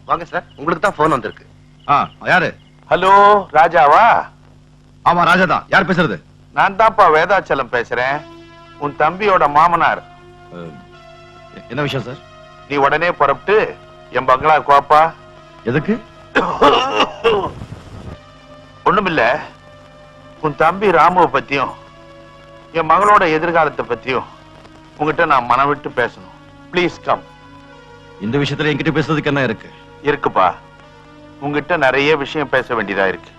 வாங்க சார், உங்களுக்கு தான் போன் வந்திருக்கு. யாரு? ஹலோ, ராஜாவா? ஆமா, ராஜா தான். யார் பேசுறது? நான் தான்ப்பா வேதாச்சலம் பேசுறேன், உன் தம்பியோட மாமனார். என்ன விஷயம் சார்? நீ உடனே புறப்பட்டு என் பங்களா கோப்பா. எதுக்கு? ஒண்ணுமில்ல, உன் தம்பி ராமுவை பத்தியும் என் மகளோட எதிர்காலத்தை பத்தியும் உங்ககிட்ட நான் மனம் விட்டு பேசணும். Please come. இந்த விஷயத்துல என்கிட்ட பேசுறதுக்கு என்ன இருக்கு? இருக்குப்பா, உங்ககிட்ட நிறைய விஷயம் பேச வேண்டியதா இருக்கு.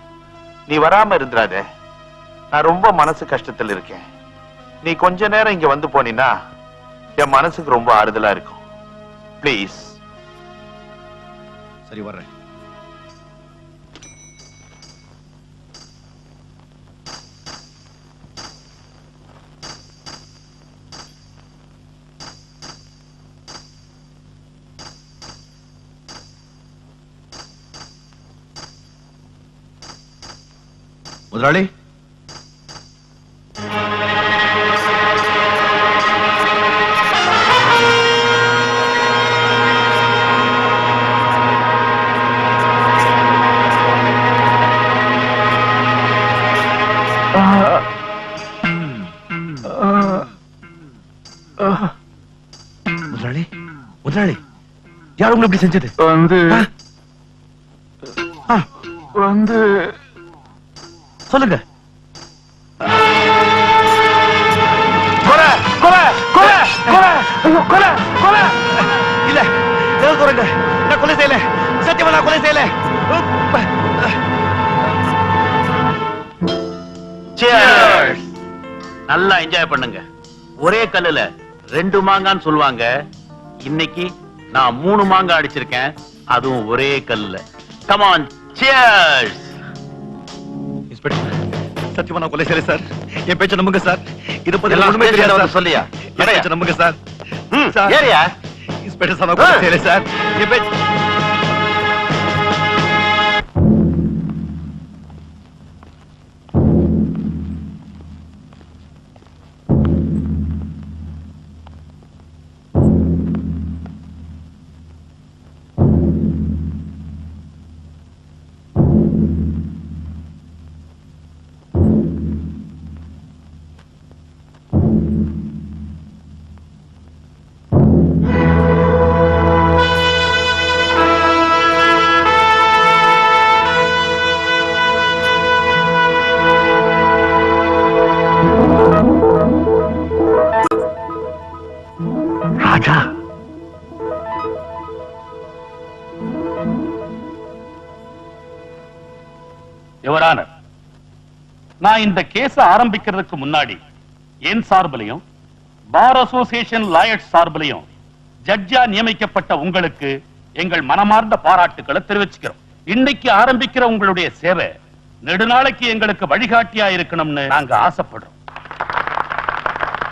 நீ வராம இருந்துடாத, நான் ரொம்ப மனசு கஷ்டத்தில் இருக்கேன். நீ கொஞ்ச நேரம் இங்க வந்து போனீன்னா என் மனசுக்கு ரொம்ப ஆறுதலா இருக்கும். ப்ளீஸ். சரி, வர்றேன். முதலாளி, முதலாளி, முதலாளி, யார் உங்களை இப்படி செஞ்சது? வந்து சொல்லுங்க. இல்ல, குறைங்க. நான் கொலை செய்யல, சத்தியமா நான் கொலை செய்யல. நல்லா என்ஜாய் பண்ணுங்க. ஒரே கல்லுல 2 மாங்கான்னு சொல்லுவாங்க. இன்னைக்கு நான் 3 மாங்காய் அடிச்சிருக்கேன், அதுவும் ஒரே கல்லுல. Come on, cheers. சத்தியமா நான் கொலை செய்யல சார். என் பேச்ச நம்புங்க சார். இத பத்தி எல்லாம் ஒண்ணுமே தெரியாது ஸ்டேஷன்ல சார். சொல்லியா? என் பேச்ச நம்புங்க சார். ஏரியா இன்ஸ்பெக்டர் சார், நான் கொலை செய்யல சார். என் பேச்ச யுவரானர், நான் இந்த கேஸ ஆரம்பிக்கிறதுக்கு முன்னாடி என் சார்பிலையும் பார் அசோசியேஷன் லாயர்ஸ் சார்பிலையும் ஜட்ஜா நியமிக்கப்பட்ட உங்களுக்கு எங்கள் மனமார்ந்த பாராட்டுக்களை தெரிவிச்சுக்கிறோம். இன்னைக்கு ஆரம்பிக்கிற உங்களுடைய சேவை நெடுநாளைக்கு எங்களுக்கு வழிகாட்டியா இருக்கணும்னு நாங்க ஆசைப்படுறோம்.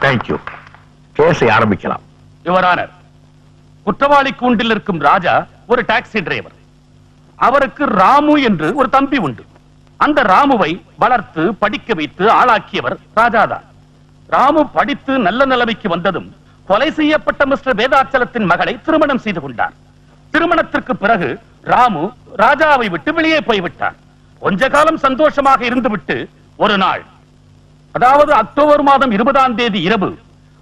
தேங்க்யூ. கேஸை ஆரம்பிக்கலாம். யுவரானர், குற்றவாளி கூண்டில் இருக்கும் ராஜா ஒரு டாக்ஸி டிரைவர். அவருக்கு ராமு என்று ஒரு தம்பி உண்டு. அந்த ராமுவை வளர்த்து படிக்க வைத்து ஆளாக்கியவர் ராஜாதான். ராமு படித்து நல்ல நிலைமைக்கு வந்ததும் கொலை செய்யப்பட்ட மிஸ்டர் வேதாச்சலத்தின் மகளை திருமணம் செய்து கொண்டார். திருமணத்திற்கு பிறகு ராமு ராஜாவை விட்டு வெளியே போய்விட்டார். கொஞ்ச காலம் சந்தோஷமாக இருந்துவிட்டு ஒரு நாள், அதாவது அக்டோபர் மாதம் 20ஆம் தேதி இரவு,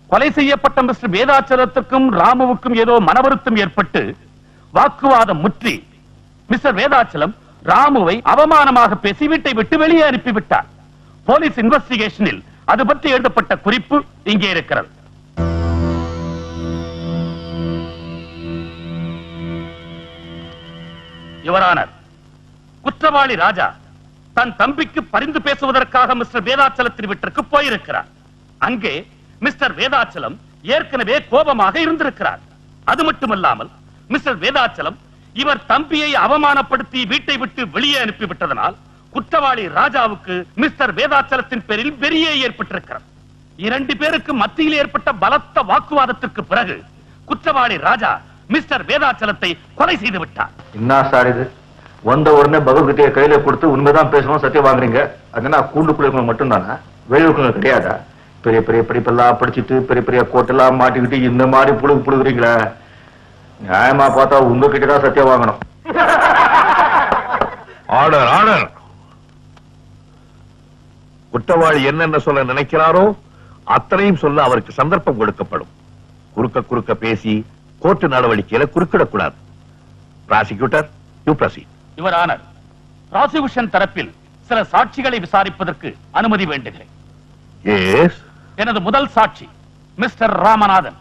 கொலை செய்யப்பட்ட மிஸ்டர் வேதாச்சலத்துக்கும் ராமுவுக்கும் ஏதோ மனவருத்தம் ஏற்பட்டு வாக்குவாதம் முற்றி மிஸ்டர் வேதாச்சலம் ராமுவை அவமானமாக பேசி வீட்டை விட்டு வெளியே அனுப்பிவிட்டார். போலீஸ் இன்வெஸ்டிகேஷனில் அது பற்றி எழுதப்பட்ட குறிப்பு இங்கே இருக்கிறது. யுவரானர், குற்றவாளி ராஜா தன் தம்பிக்கு பரிந்து பேசுவதற்காக மிஸ்டர் வேதாச்சலத்தின் வீட்டிற்கு போயிருக்கிறார். அங்கே மிஸ்டர் வேதாச்சலம் ஏற்கனவே கோபமாக இருந்திருக்கிறார். அது மட்டுமல்லாமல் மிஸ்டர் வேதாச்சலம் இவர் தம்பியை அவமானப்படுத்தி வீட்டை விட்டு வெளியே அனுப்பிவிட்டதனால் குற்றவாளி ராஜாவுக்கு மிஸ்டர் வேதாச்சலத்தின் பேரில் வெறியே ஏற்பட்டிருக்கிறது. 2 பேருக்கு மத்தியில் ஏற்பட்ட பலத்த வாக்குவாதத்திற்கு பிறகு குற்றவாளி ராஜா மிஸ்டர் வேதாச்சலத்தை கொலை செய்து விட்டார். என்ன சார் இது? வந்த உடனே பகவத்கீதையை கையில கொடுத்து உண்மைதான் பேசணும் சத்தியம் வாங்குறீங்க. அதுனா கூண்டுக்குள்ள மட்டும்தானா? வெளியுறவுங்க கிடையாதா? பெரிய பெரிய படிப்பெல்லாம் படிச்சுட்டு பெரிய பெரிய கோட்டெல்லாம் மாட்டிக்கிட்டு இந்த மாதிரி புழுகுறீங்களா? நியாயமா பார்த்தா உங்ககிட்டதான் சத்தியம் வாங்கணும். Order order. குற்றவாளி என்னென்ன சொல்ல நினைக்கிறாரோ அத்தனையும் சொல்ல அவருக்கு சந்தர்ப்பம் கொடுக்கப்படும். குறுக்க பேசி கோர்ட்டு நடவடிக்கையில குறுக்கிடக்கூடாது. Prosecutor, you proceed. Your honour, prosecution தரப்பில் சில சாட்சிகளை விசாரிப்பதற்கு அனுமதி வேண்டுகிறேன். எஸ். எனது முதல் சாட்சி மிஸ்டர் ராமநாதன்.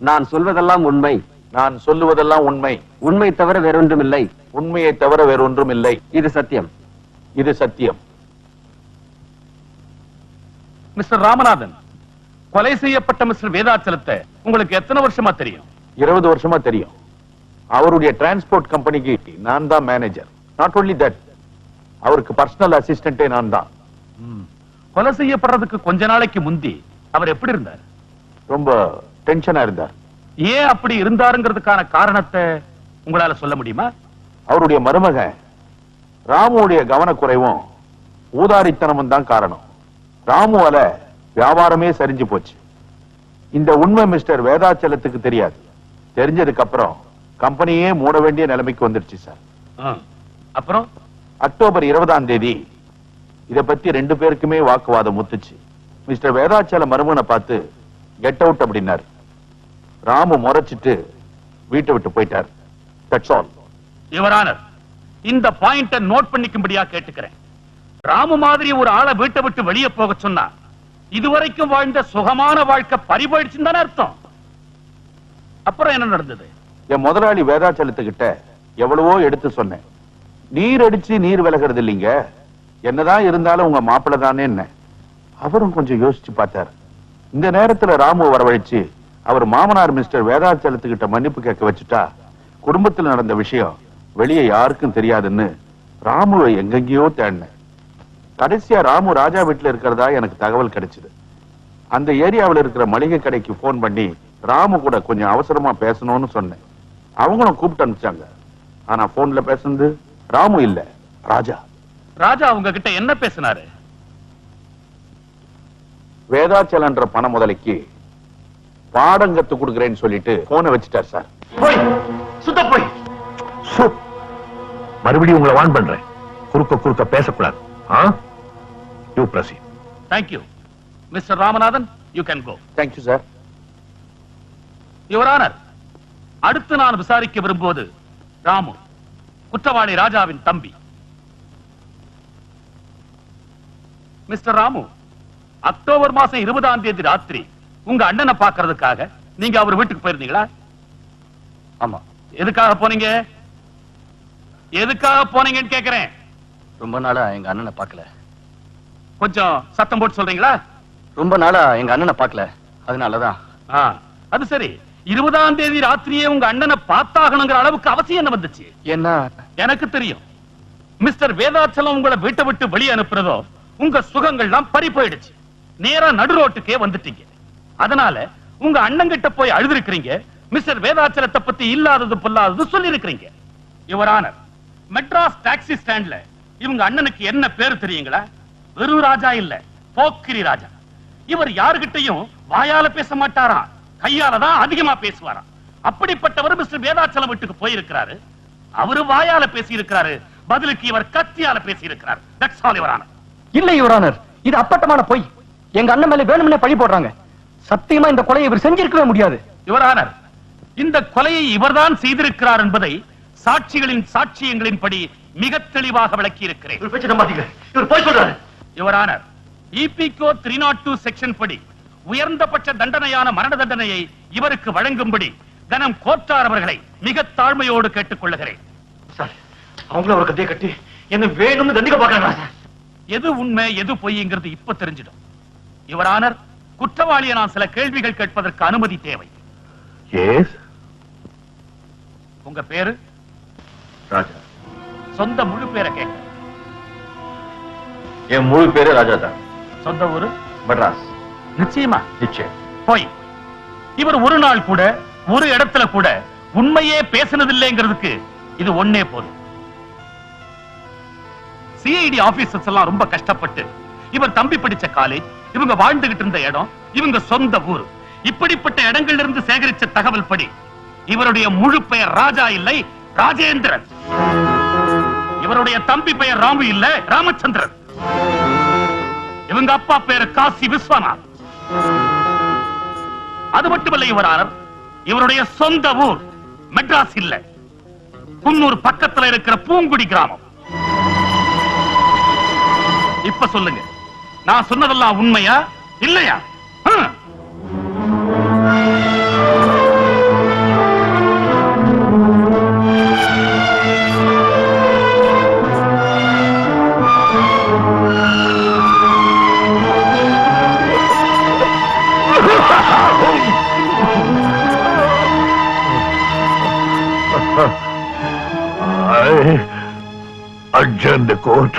நான் சொல்வதெல்லாம் உண்மை, நான் சொல்லுவதெல்லாம் உண்மை, உண்மை தவிர வேறொன்றுமில்லை. உண்மையை தவிர வேறொன்றும் இல்லை. இது சத்தியம். இது சத்தியம். மிஸ்டர் ராமநாதன், கொலை செய்யப்பட்ட மிஸ்டர் வேதாச்சலத்தை உங்களுக்கு எத்தனை வருஷமா தெரியும்? 20 வருஷமா தெரியும். அவருடைய டிரான்ஸ்போர்ட் கம்பெனிக்கு நான் தான் மேனேஜர். நாட் ஒன்லி தட், அவருக்கு பர்சனல் அசிஸ்டன்டே நான் தான். கொலை செய்யப்படுறதுக்கு கொஞ்ச நாளைக்கு முந்தி அவர் எப்படி இருந்தார்? ரொம்ப டென்ஷனா இருந்தார். ஏன் அப்படி இருந்தாருங்கிறதுக்கான காரணத்தை உங்களால சொல்ல முடியுமா? அவருடைய மருமகன் ராமுடைய கவனக்குறைவும் ஊதாரித்தனமும் தான் காரணம். ராமுவால வியாபாரமே சரிஞ்சு போச்சு. இந்த உண்மை மிஸ்டர் வேதாச்சலத்துக்கு தெரியாது. தெரிஞ்சதுக்கு அப்புறம் கம்பெனியே மூட வேண்டிய நிலைமைக்கு வந்துருச்சு சார். அப்புறம் அக்டோபர் 20ஆம் தேதி இத பத்தி 2 பேருக்குமே வாக்குவாதம் முத்துச்சு. மிஸ்டர் வேதாச்சல மருமகனை பார்த்து கெட் அவுட் அப்படின்னாரு. ராமு முறைச்சிட்டு வீட்டை விட்டு போயிட்டார். That's all. யுவர் ஆனர், இந்த பாயிண்ட நோட் பண்ணிக்கும்படியா கேட்டுக்கிறேன். ராமு மாதிரி ஒரு ஆளை வீட்டை விட்டு வெளியே போக சொன்னா இதுவரைக்கும் வாழ்ந்த சுகமான வாழ்க்கை பறிபோயிடுச்சுன்னு தானே அர்த்தம். அப்புறம் என்ன நடந்தது? என் முதலாளி வேதாச்சலத்துக்கிட்ட எவ்வளவோ எடுத்து சொன்னேன். நீர் அடிச்சு நீர் விலகிறது இல்லைங்க, என்னதான் இருந்தாலும் உங்க மாப்பிள்ளை தானே. என்ன அவரும் கொஞ்சம் யோசிச்சு பார்த்தார். இந்த நேரத்துல ராமு வரவழைச்சு அவர் மாமனார் மிஸ்டர் வேதாச்சலத்துக்கிட்ட மன்னிப்பு கேட்க வச்சுட்டா குடும்பத்தில் நடந்த விஷயம் வெளியே யாருக்கும் தெரியாதுன்னு ராமுவை எங்கெங்கயோ தேடினேன். கடைசியா ராமு ராஜா வீட்டுல இருக்கிறதா எனக்கு தகவல் கிடைச்சது. அந்த ஏரியாவில் இருக்கிற மளிகை கடைக்கு போன் பண்ணி ராமு கூட கொஞ்சம் அவசரமா பேசணும்னு சொன்னேன். அவங்களும் கூப்பிட்டு அனுப்பிச்சாங்க. ஆனா போன்ல பேசுனது ராமு இல்ல, ராஜா. ராஜா உங்ககிட்ட என்ன பேசினாரு? வேதாச்சலன்ற பண முதலைக்கு பாடம் கத்து கொடுக்கிறேன்னு சொல்லிட்டு போனை வச்சுட்டார் சார். போய் சுத்த போய். மறுபடியும் உங்களை வான் பண்றேன், குறுக்க பேசக்கூடாது. You proceed. Thank you mister Ramanathan. You can go. Thank you sir. Your honour, அடுத்து நான் விசாரிக்க விரும்புவது ராமு, குற்றவாளி ராஜாவின் தம்பி. மிஸ்டர் ராமு, அக்டோபர் மாசம் 20ஆம் தேதி ராத்திரி உங்க அண்ணனை பார்க்கிறதுக்காக நீங்க அவர் வீட்டுக்கு போயிருந்தீங்களா? ஆமா. எதுக்காக போனீங்க? எதுக்காக போனீங்கன்னு கேக்குறேன். ரொம்ப நாளா எங்க அண்ணனை பார்க்கல. கொஞ்சம் சத்தம் போட்டு சொல்றீங்களா? ரொம்ப நாளா எங்க அண்ணனை பார்க்கல, அதனாலதான். அது சரி, 20ஆம் தேதி ராத்திரியே உங்க அண்ணனை பார்த்தாகணுங்கிற அளவுக்கு அவசியம் என்ன வந்துச்சு? என்ன? எனக்கு தெரியும். மிஸ்டர் வேதாச்சலம் உங்களை வீட்டை விட்டு வெளியே அனுப்புறதோ உங்க சுகங்கள்லாம் பறி போயிடுச்சு. நேரா நடு ரோட்டுக்கே வந்துட்டீங்க. அதனால உங்க அண்ணன் கிட்ட போய் அழுதுருக்கிறீங்க. மிஸ்டர் வேதாச்சலத்தை பத்தி இல்லாதது பொல்லாதது சொல்லி இருக்கிறீங்க. யுவர் ஆனர், மெட்ராஸ் டாக்ஸி ஸ்டாண்ட்ல இவங்க அண்ணனுக்கு என்ன பேரு தெரியுங்களா? வெறும் ராஜா இல்ல, போக்கிரி ராஜா. இவர் யாருகிட்டையும் வாயால பேச மாட்டாராம், கையால தான் அதிகமா பேசுவாராம். அப்படிப்பட்டவர் மிஸ்டர் வேதாச்சலம் வீட்டுக்கு போயிருக்கிறாரு. அவரு வாயால பேசி இருக்கிறாரு, பதிலுக்கு இவர் கத்தியால பேசி இருக்கிறார். That's all your honour. இல்ல யுவர் ஆனர், இது அப்பட்டமான பொய். எங்க அண்ணன் மேல வேணும்னே பழி போடுறாங்க. சத்தியமா இந்த கொலையை இவர் செஞ்சிருக்கவே முடியாது. யுவர் ஆனர், இந்த கொலையை இவர்தான் செய்திருக்கிறார் என்பதை சாட்சிகளின் சாட்சியங்களின்படி மிக தெளிவாக விளக்கி இருக்கிறேன். இவர் போய் சொல்றாரு. யுவர் ஆனர், இபிகோ 302 செக்ஷன் படி உயர்ந்தபட்ச தண்டனையான மரண தண்டனையை இவருக்கு வழங்கும்படி கனம் கோட்டார் அவர்களை மிக தாழ்மையோடு கேட்டுக் கொள்ளுகிறேன். அவங்கள ஒரு கதையை கட்டி என்ன வேணும்னு தண்டிக்க பாக்குறாங்க. எது உண்மை எது பொய்ங்கிறது இப்ப தெரிஞ்சிடும். யுவர் ஆனர், குற்றவாளியை நான் சில கேள்விகள் கேட்பதற்கு அனுமதி தேவை. எஸ். உங்க பேரு? ராஜா. சொந்த முழு பேரை கேட்க. என் முழு பேரு ராஜா தான். சொந்த ஊரு? மெட்ராஸ். நிச்சயமா? நிச்சயம். போய் இவர் ஒரு நாள் கூட ஒரு இடத்துல கூட உண்மையே பேசினதில்லைங்கிறதுக்கு இது ஒன்னே போதும். சிஐடி ஆபீசர்ஸ் எல்லாம் ரொம்ப கஷ்டப்பட்டு இவர் தம்பி படிச்ச காலேஜ், இவங்க வாழ்ந்துகிட்டு இருந்த இடம், இவங்க சொந்த ஊர், இப்படிப்பட்ட இடங்கள்ல இருந்து சேகரிச்ச தகவல் படி இவருடைய முழு பெயர் ராஜா இல்லை, ராஜேந்திரன். இவருடைய தம்பி பெயர் ராமு இல்ல, ராமச்சந்திரன். இவங்க அப்பா பெயர் காசி விஸ்வநாத். அது மட்டுமல்ல யுவரானர், இவருடைய சொந்த ஊர் மெட்ராஸ் இல்ல, குன்னூர் பக்கத்துல இருக்கிற பூங்குடி கிராமம். இப்ப சொல்லுங்க, நான் சொன்னதெல்லாம் உண்மையா இல்லையா? I adjourn the court.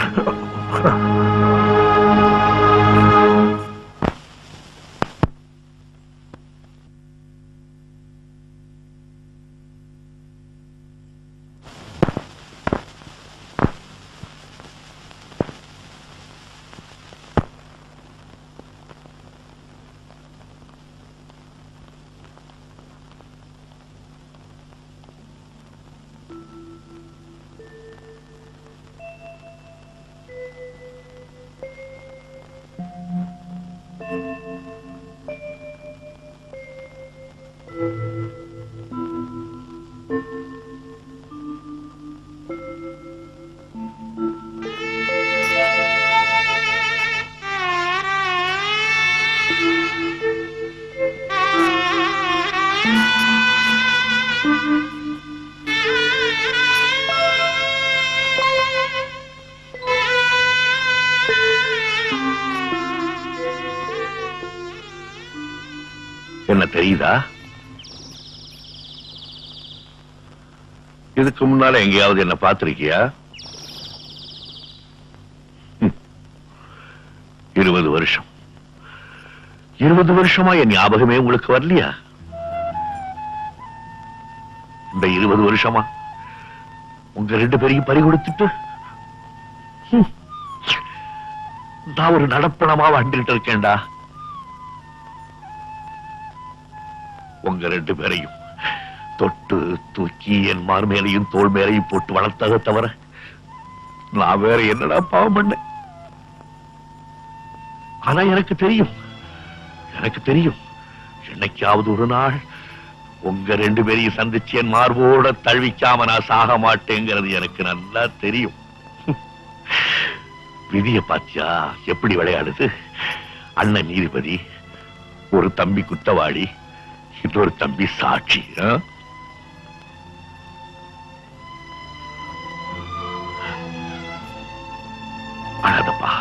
என்ன தெரியுதா? இதுக்கு முன்னால எங்கேயாவது என்ன பார்த்திருக்கியா? 20 வருஷம் 20 வருஷமா என் ஞாபகமே உங்களுக்கு வரலையா? இந்த 20 வருஷமா உங்க 2 பேரையும் பறி கொடுத்துட்டு நான் ஒரு நடப்பணமா வாழ்ந்துட்டு இருக்கேன்டா. உங்க 2 பேரையும் தொட்டு தூக்கி என் மார் மேலையும் தோல் மேலையும் போட்டு வளர்த்ததை தவிர நான் வேற என்னடா பாவம் பண்ணேன்? ஆனா எனக்கு தெரியும் என்னைக்காவது ஒரு நாள் உங்க 2 பேரையும் சந்திச்சு என் மார்போட தழுவிக்காம நான் சாக மாட்டேங்கிறது எனக்கு நல்லா தெரியும். விதிய பாத்தியா எப்படி விளையாடுது? அண்ணன் நீதிபதி, ஒரு தம்பி குத்தவாளி, இன்னொரு தம்பி சாட்சி. அழாதப்பா,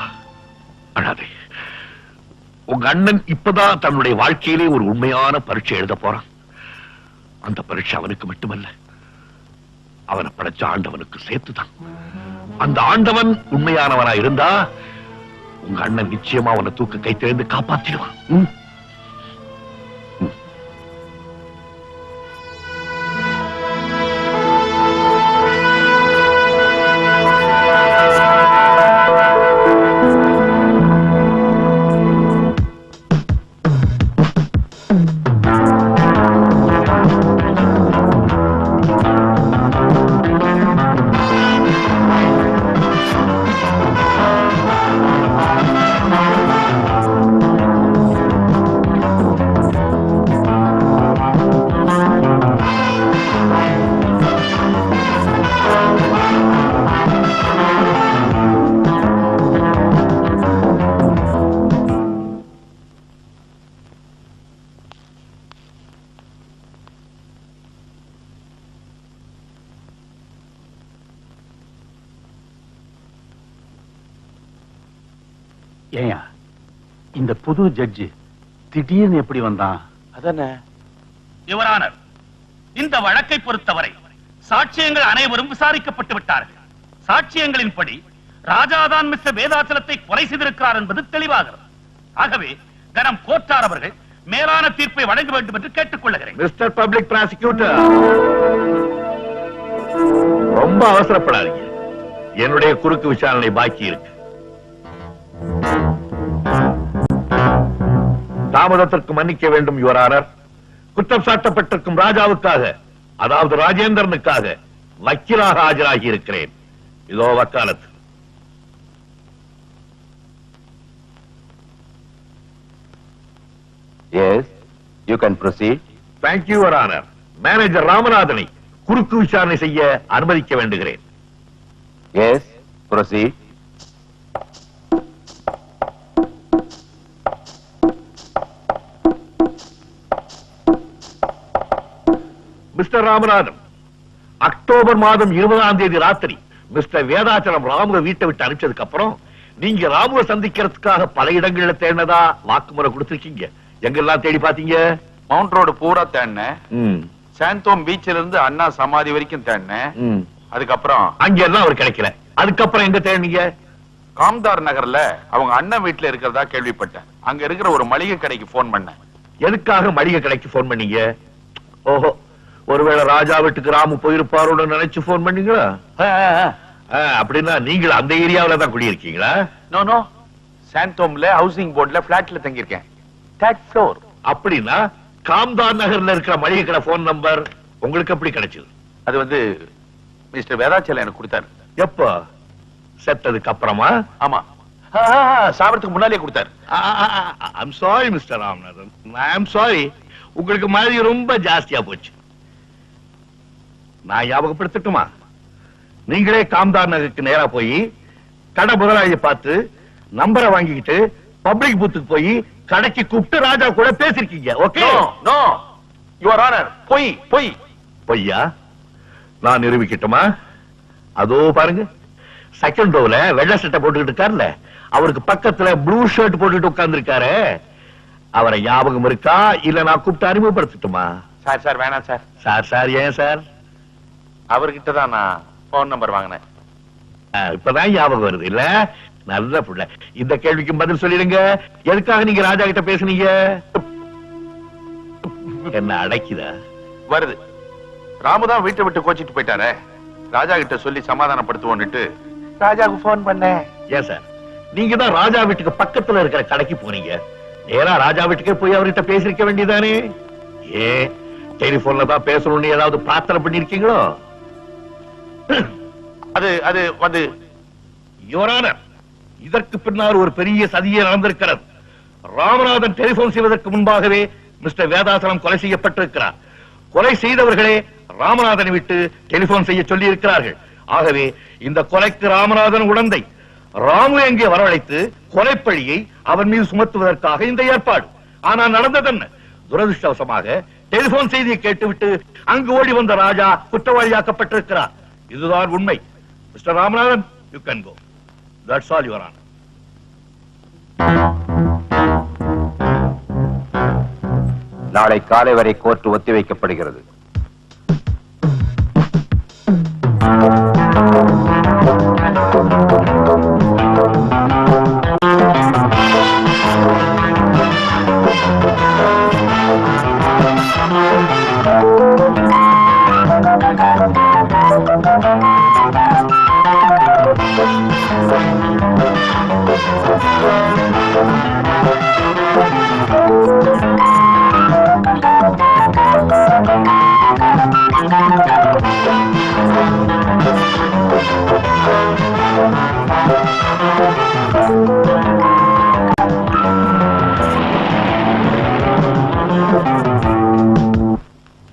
அழாதே. உங்க அண்ணன் இப்பதான் தன்னுடைய வாழ்க்கையிலே ஒரு உண்மையான பரீட்சை எழுத போறான். அந்த பரீட்சை அவனுக்கு மட்டுமல்ல, அவனை படைச்ச ஆண்டவனுக்கு சேர்த்துதான். அந்த ஆண்டவன் உண்மையானவனா இருந்தா உங்க அண்ணன் நிச்சயமா அவனை தூக்க கை திறந்து காப்பாத்திடுவான். ஏயா இந்த புது ஜட்ஜி திடீர்னு எப்படி வந்தான்? அதானே யுவரானர், இந்த வழக்கை பொறுத்தவரை சாட்சியங்கள் அனைவரும் விசாரிக்கப்பட்டு விட்டார்கள். சாட்சியங்களின்படி ராஜாதான் மிஸ்டர் வேதாச்சலத்தை கொலை செய்திருக்கிறார் என்பது தெளிவாகிறது. ஆகவே கனம் கோட்டார் அவர்கள் மேலான தீர்ப்பை வழங்க வேண்டும் என்று கேட்டுக் கொள்ளுகிறேன். மிஸ்டர் பப்ளிக் பிராசிக்யூட்டர், ரொம்ப அவசரப்படாதீங்க. என்னுடைய குறுக்கு விசாரணை பாக்கி இருக்கு. தாமதத்திற்கு மன்னிக்க வேண்டும் யுவர் ஆனர். குற்றம் சாட்டப்பட்டிருக்கும் ராஜாவுக்காக, அதாவது ராஜேந்திரனுக்காக வக்கீலாக ஆஜராகி இருக்கிறேன். இதோ வக்காலத்து. Yes, you can proceed. Thank you, Your Honor. Manager ராமநாதனை குறுக்கு விசாரணை செய்ய அனுமதிக்க வேண்டுகிறேன். Yes, proceed. Mister Ramanathan, October மாதம் 20ஆம் தேதி ராத்திரி மிஸ்டர் வேதாச்சலம் ராமுவை வீட்டை விட்டு அனுப்பிச்சதுக்கு அப்புறம் நீங்க ராமுவை சந்திக்கிறதுக்காக பல இடங்கள்ல தேடினதா வாக்குமூலை கொடுத்திருக்கீங்க. எங்கெல்லாம் தேடி பாத்தீங்க? மவுண்ட் ரோடு பூரா தேடினேன். சாந்தோம் பீச்சில இருந்து அண்ணா சமாதி வரைக்கும் தேடினேன். அதுக்கப்புறம் அங்க எல்லாம் அவர் கிடைக்கல. அதுக்கப்புறம் எங்க தேடினீங்க? காம்தார் நகர்ல அவங்க அண்ணன் வீட்டுல இருக்கிறதா கேள்விப்பட்டேன். அங்க இருக்கிற ஒரு மளிகை கடைக்கு போன் பண்ணேன். எதுக்காக மளிகை கடைக்கு போன் பண்ணீங்க? ஓஹோ, ஒருவேளை ராஜா வீட்டுக்கு ராமு போயிருப்பாரோன்னு நினைச்சு போன் பண்ணீங்களா? அப்படின்னா நீங்கள் அந்த ஏரியாவில தான் குடியிருக்கீங்களா? நோ நோ, சாந்தோம்ல ஹவுசிங் போர்டுல பிளாட்ல தங்கியிருக்கேன். 3rd floor. அப்படின்னா காம்தார் நகர்ல இருக்கிற மளிகை கடை போன் நம்பர் உங்களுக்கு எப்படி கிடைச்சது? அது வந்து மிஸ்டர் வேதாச்சலம் எனக்கு கொடுத்தாரு. எப்போ? செத்ததுக்கு அப்புறமா? ஆமா, சாப்பிடறதுக்கு முன்னாலே கொடுத்தாரு. I'm sorry mister Ramanathan, I'm sorry. உங்களுக்கு மாதிரி ரொம்ப ஜாஸ்தியா போச்சு. நான் ஞாபகப்படுத்தட்டுமா? நீங்களே காம்தார் நகருக்கு நேரா போய் கடை முதலாளியை பார்த்து நம்பரை வாங்கிக்கிட்டு பப்ளிக் பூத்துக்கு போய் கடைக்கு கூப்பிட்டு ராஜா கூட பேசிருக்கீங்க. ஓகே? நோ யுவர் ஆனர், பொய் பொய். பொய்யா? நான் நிரூபிக்கட்டுமா? அதோ பாருங்க, செகண்ட் ரோல வெள்ளை சட்டை போட்டுக்கிட்டு இருக்காருல்ல, அவருக்கு பக்கத்துல ப்ளூ ஷர்ட் போட்டுட்டு உட்கார்ந்து இருக்காரு. அவரை ஞாபகம் இருக்கா? இல்ல நான் கூப்பிட்டு அறிமுகப்படுத்தட்டுமா? சார் சார் வேணாம் சார். சார் ஏன் சார்? அவர்கிட்ட தான் நான் போன் நம்பர் வாங்கினேன். இப்பதான் ஞாபகம் வருது இல்ல? நல்ல புள்ள. இந்த கேள்விக்கு பதில் சொல்லிடுங்க. எதுக்காக நீங்க ராஜா கிட்ட பேசுனீங்க? என்ன அடைக்குதா? வருது. ராமுதான் வீட்டை விட்டு கோச்சிட்டு போயிட்டாரே, ராஜா கிட்ட சொல்லி சமாதானப்படுத்துவோன்னுட்டு ராஜாவுக்கு போன் பண்ணேன். ஏன் சார், நீங்க தான் ராஜா வீட்டுக்கு பக்கத்துல இருக்கிற கடைக்கு போனீங்க. நேரா ராஜா வீட்டுக்கே போய் அவர்கிட்ட பேசிருக்க வேண்டியதானே? ஏன் டெலிபோன்ல தான் பேசணும்னு ஏதாவது பிரார்த்தனை பண்ணிருக்கீங்களோ? அது அது வந்து யுவர் ஆனர், இதற்கு பின்னால் ஒரு பெரிய சதியே நடந்திருக்கிறது. ராமநாதன் டெலிபோன் செய்வதற்கு முன்பாகவே மிஸ்டர் வேதாசலம் கொலை செய்யப்பட்டிருக்கிறார். கொலை செய்தவர்களே ராமநாதனை விட்டு டெலிபோன் செய்ய சொல்லி இருக்கிறார்கள். ஆகவே இந்த கொலைக்கு ராமநாதன் உடந்தை. ராமு எங்கே வரவழைத்து கொலைப்பழியை அவன் மீது சுமத்துவதற்காக இந்த ஏற்பாடு. ஆனால் நடந்தது என்ன? துரதிருஷ்டவசமாக டெலிபோன் செய்தியை கேட்டுவிட்டு அங்கு ஓடி வந்த ராஜா குற்றவாளியாக்கப்பட்டிருக்கிறார். இதுதான் உண்மை. Mister Ramanathan, you can go. That's all your honour. நாளை காலை வரை கோர்ட் ஒத்திவைக்கப்படுகிறது.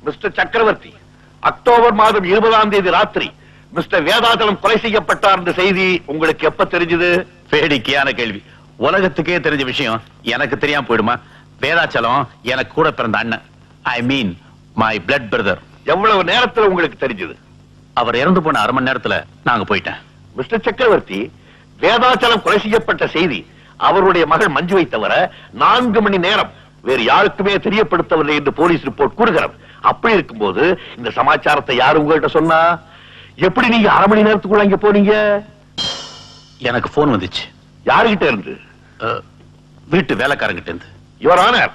மிஸ்டர் சக்கரவர்த்தி, அக்டோபர் மாதம் 20ஆம் தேதி ராத்திரி மிஸ்டர் வேதாச்சலம் கொலை செய்யப்பட்டார் என்ற செய்தி உங்களுக்கு எப்ப தெரிஞ்சது? வேடிக்கையான கேள்வி. உலகத்துக்கே தெரிஞ்ச விஷயம் எனக்கு தெரியாம போயிடுமா? வேதாச்சலம் எனக்கு கூட பிறந்த அண்ணன். ஐ மீன் மை பிளட் பிரதர். எவ்வளவு நேரத்தில் உங்களுக்கு தெரிஞ்சது? அவர் இறந்து போன 1/2 மணி நேரத்துல நாங்க போயிட்டேன். மிஸ்டர் சக்கரவர்த்தி, வேதாச்சலம் கொலை செய்யப்பட்ட செய்தி அவருடைய மகள் மஞ்சுவை தவிர 4 மணி நேரம் வேறு யாருக்குமே தெரியப்படுத்தவில்லை என்று போலீஸ் ரிப்போர்ட் கூறுகிறது. அப்படி இருக்கும்போது இந்த சமாச்சாரத்தை யாரு உங்கள்கிட்ட சொன்னா? எப்படி நீங்க 1/2 மணி நேரத்துக்குள்ள இங்க போனீங்க? எனக்கு போன் வந்துச்சு. யாருகிட்ட இருந்து? வீட்டு வேலைக்காரங்கிட்ட இருந்து. யுவர் ஆனர்,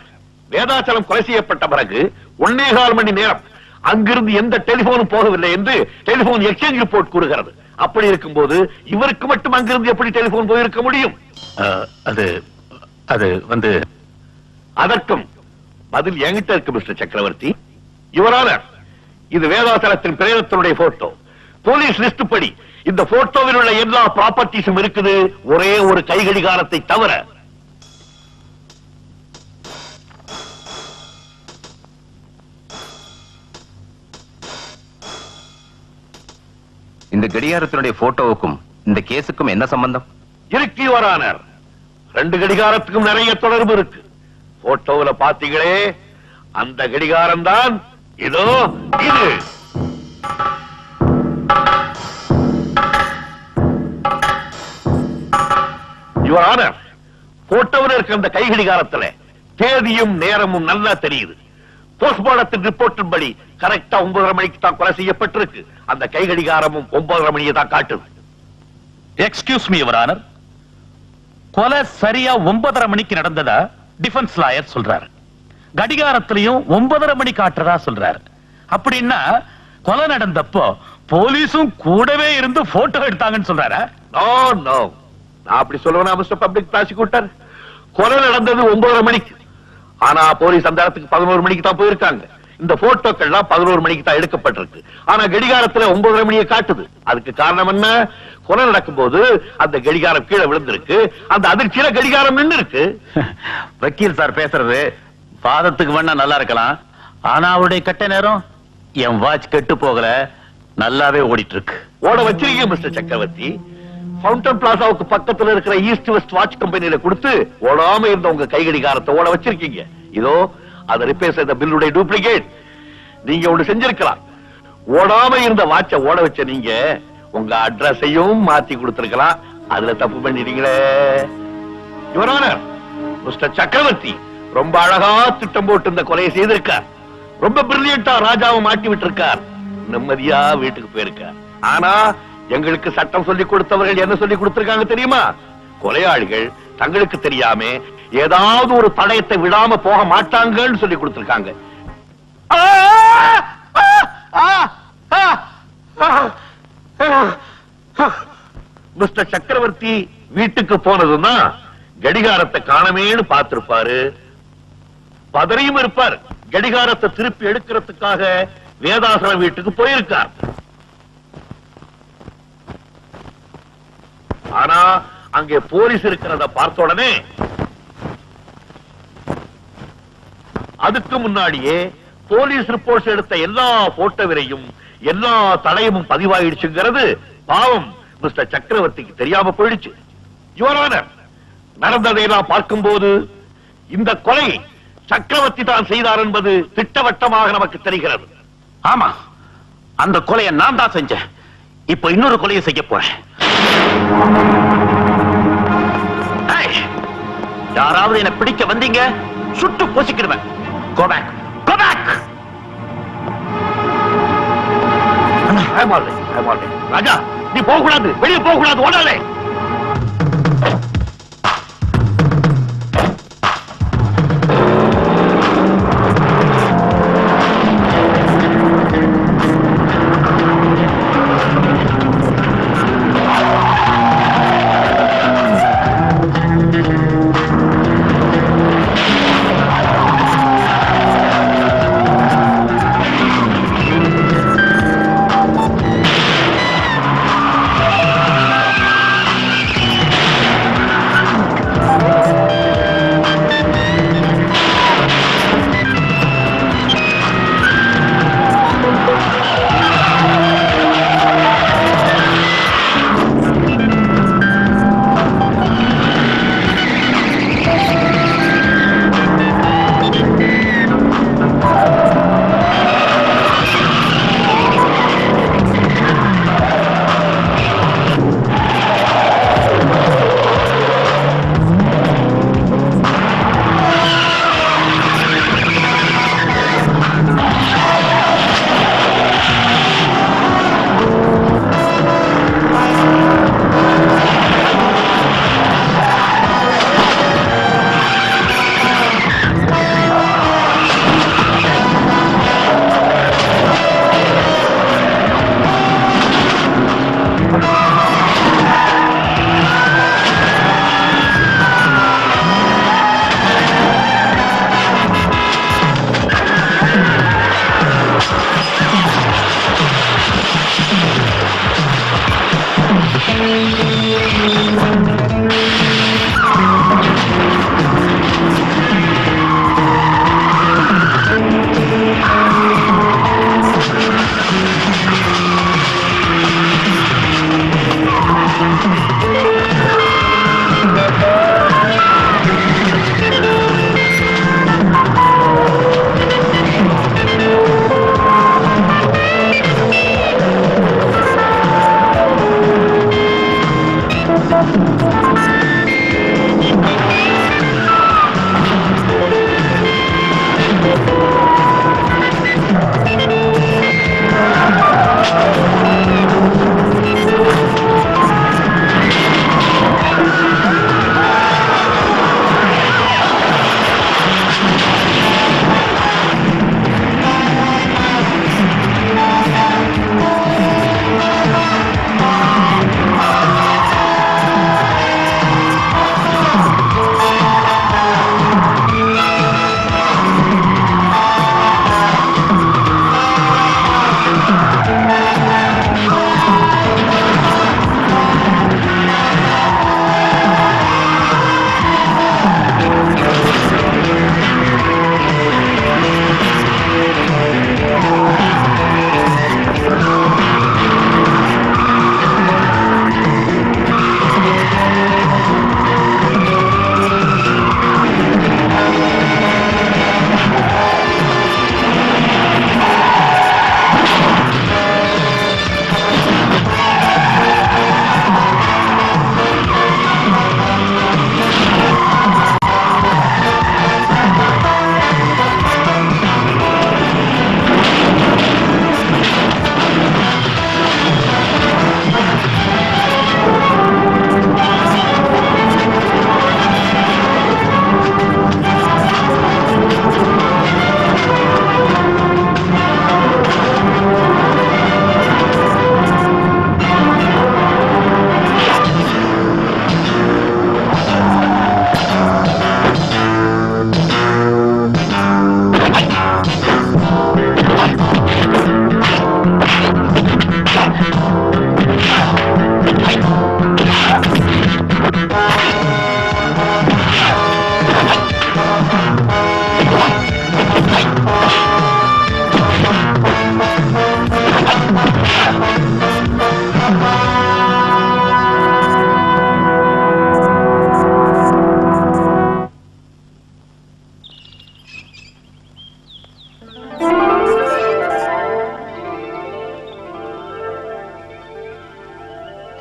வேதாச்சலம் கொலை செய்யப்பட்ட பிறகு 1.25 மணி நேரம் அங்கிருந்து எந்த டெலிபோனும் போகவில்லை என்று டெலிபோன் எக்ஸ்சேஞ்ச் ரிப்போர்ட் கூறுகிறது. அப்படி இருக்கும்போது இவருக்கு மட்டும் அங்கிருந்து எப்படி டெலிபோன் போயிருக்க முடியும்? அது அது வந்து அதற்கும் பதில் என்கிட்ட இருக்கு மிஸ்டர் சக்கரவர்த்தி. யுவரான, இது வேதாசலத்தின் பிரேதத்தினுடைய போட்டோ. போலீஸ் லிஸ்ட் படி இந்த போட்டோவில் உள்ள எல்லா ப்ராப்பர்ட்டிஸும் இருக்குது, ஒரே ஒரு கைகடிகாரத்தை தவிர. இந்த கடிகாரத்தினுடைய போட்டோவுக்கும் இந்த கேஸுக்கும் என்ன சம்பந்தம்? இருக்கு யுவரான. 2 கடிகாரத்துக்கும் நிறைய தொடர்பு இருக்கு. போட்டோவில் பாத்தீங்களே, அந்த கடிகாரம் தான் இதோ இது. யுவர் ஆனர், போட்டோவில் இருக்க அந்த கை கடிகாரத்துல தேதியும் நேரமும் நல்லா தெரியுது. போஸ்ட்மார்டத்தின் ரிப்போர்ட்டின் படி கரெக்டா 9:30 மணிக்கு தான் கொலை செய்யப்பட்டிருக்கு. அந்த கை கடிகாரமும் 9:30 மணியை தான் காட்டுது. எக்ஸ்கியூஸ் மீ யுவர் ஆனர், கொலை சரியா 9:30 மணிக்கு நடந்ததா டிஃபென்ஸ் லாயர் சொல்றாரு. கடிகாரத்திலையும் 9:30 மணி காட்டுறதா சொல்றாரு. அப்படின்னா கொலை நடந்தப்போ போலீஸும் கூடவே இருந்து போட்டோ எடுத்தாங்கன்னு சொல்றாரா? நோ நோ, நான் அப்படி சொல்லுவேனா மிஸ்டர் பப்ளிக் ப்ராசிக்யூட்டர்? கொலை நடந்தது 9:30 மணிக்கு. ஆனா போலீஸ் அந்த இடத்துக்கு 11 மணிக்கு தான் போயிருக்காங்க. இந்த போட்டோக்கள்லாம் 11 மணிக்கு தான் எடுக்கப்பட்டிருக்கு. ஆனா கடிகாரத்துல 9:30 மணியை காட்டுது. அதுக்கு காரணம் என்ன? கொலை நடக்கும் போது அந்த கடிகாரம் கீழே விழுந்திருக்கு. அந்த அதிர்ச்சியில கடிகாரம் நின்று இருக்கு. வக்கீல் சார் பேசுறது வாதத்துக்கு வேணா நல்லா இருக்கலாம். ஆனா அவருடைய கட்ட நேரம் என் வாட்ச் கெட்டு போகல, நல்லாவே ஓடிட்டு இருக்கு. ஓட வச்சிருக்கீங்க மிஸ்டர் சக்கரவர்த்தி. ஃபவுண்டன் பிளாசாவுக்கு பக்கத்துல இருக்கிற ஈஸ்ட் வெஸ்ட் வாட்ச் கம்பெனியில கொடுத்து ஓடாம இருந்த உங்க கை கடிகாரத்தை ஓட வச்சிருக்கீங்க. இதோ அதை ரிப்பேர் செய்த பில்லுடைய டூப்ளிகேட். நீங்க ஒண்ணு செஞ்சிருக்கலாம். ஓடாம இருந்த வாட்சை ஓட வச்ச நீங்க உங்க அட்ரஸையும் மாத்தி கொடுத்திருக்கலாம். அதுல தப்பு பண்ணிட்டீங்களே. யுவர் ஆனர், மிஸ்டர் சக்கரவர்த்தி ரொம்ப அழகா திட்டம் போட்டு இந்த கொலையை செய்திருக்கார். ரொம்ப பிரில்லியண்டா ராஜாவை மாட்டி விட்டிருக்கார். நிம்மதியா வீட்டுக்கு போயிருக்கார். ஆனா எங்களுக்கு சட்டம் சொல்லி கொடுத்தவர்கள் என்ன சொல்லி கொடுத்திருக்காங்க தெரியுமா? கொலையாளிகள் தங்களுக்கு தெரியாம ஏதாவது ஒரு தடயத்தை விடாம போக மாட்டாங்கன்னு சொல்லி கொடுத்திருக்காங்க. மிஸ்டர் சக்கரவர்த்தி வீட்டுக்கு போனதுன்னா கடிகாரத்தை காணமேன்னு பார்த்திருப்பாரு. பதறியும் இருப்பார். கடிகாரத்தை திருப்பி எடுக்கிறதுக்காக வேதாசலம் வீட்டுக்கு போயிருக்கார். ஆனா அங்கே போலீஸ் இருக்கிறத பார்த்த உடனே அதுக்கு முன்னாடியே போலீஸ் ரிப்போர்ட்ஸ் எடுத்த எல்லா போட்டோவிலையும் எல்லா தடயமும் பதிவாயிடுச்சுங்கிறது பாவம் மிஸ்டர் சக்கரவர்த்திக்கு தெரியாம போயிடுச்சு. யுவர் ஆனர், நடந்ததை நான் பார்க்கும்போது இந்த கொலை சக்கரவர்த்தி தான் செய்தார் என்பது திட்டவட்டமாக நமக்கு தெரிகிறது. ஆமா, அந்த கொலையை நான் தான் செஞ்சேன். இப்ப இன்னொரு கொலையை செய்ய போறேன். ஏய், யாராவது என்ன பிடிக்க வந்தீங்க, சுட்டு போசிக்கிடுவேன். Go back. Go back. I'm all right. ராஜா, நீ போக கூடாது, வெளியே போக கூடாது, ஓடாதே.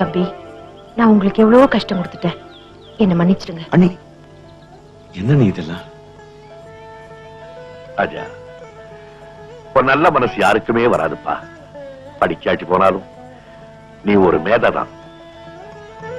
தம்பி, நான் உங்களுக்கு எவ்வளவோ கஷ்டம் கொடுத்துட்டேன். என்ன மன்னிச்சிடுங்க. அண்ணி, என்ன நீ இதெல்லாம்? ராஜா, ஒரு நல்ல மனசு யாருக்குமே வராதுப்பா. படிக்காட்டி போனாலும் நீ ஒரு மேதைதான்.